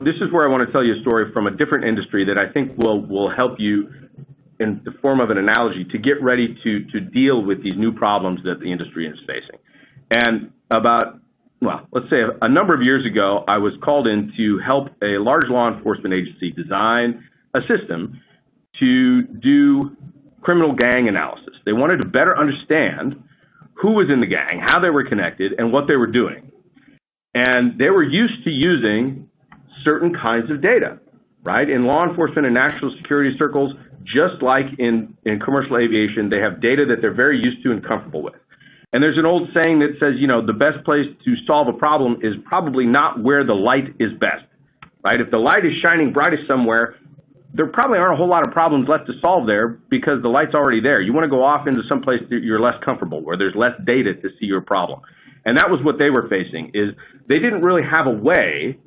this is where I want to tell you a story from a different industry that I think will help you in the form of an analogy to get ready to deal with these new problems that the industry is facing. And let's say a number of years ago, I was called in to help a large law enforcement agency design a system to do criminal gang analysis. They wanted to better understand who was in the gang, how they were connected, and what they were doing. And they were used to using certain kinds of data, right? In law enforcement and national security circles, just like in commercial aviation, they have data that they're very used to and comfortable with. And there's an old saying that says, the best place to solve a problem is probably not where the light is best, right? If the light is shining brightest somewhere, there probably aren't a whole lot of problems left to solve there because the light's already there. You want to go off into some place that you're less comfortable, where there's less data to see your problem. And that was what they were facing, is they didn't really have a way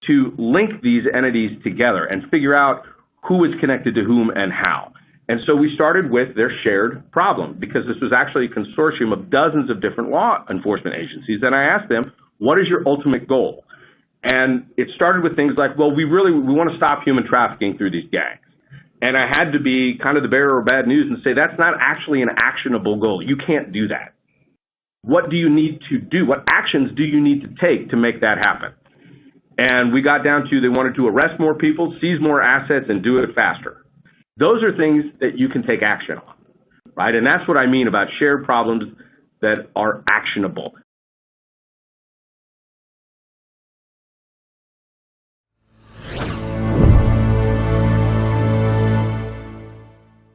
to link these entities together and figure out who was connected to whom and how. And so we started with their shared problem, because this was actually a consortium of dozens of different law enforcement agencies. And I asked them, what is your ultimate goal? And it started with things like, well, we want to stop human trafficking through these gangs. And I had to be kind of the bearer of bad news and say, that's not actually an actionable goal. You can't do that. What do you need to do? What actions do you need to take to make that happen? And we got down to, they wanted to arrest more people, seize more assets, and do it faster. Those are things that you can take action on, right? And that's what I mean about shared problems that are actionable.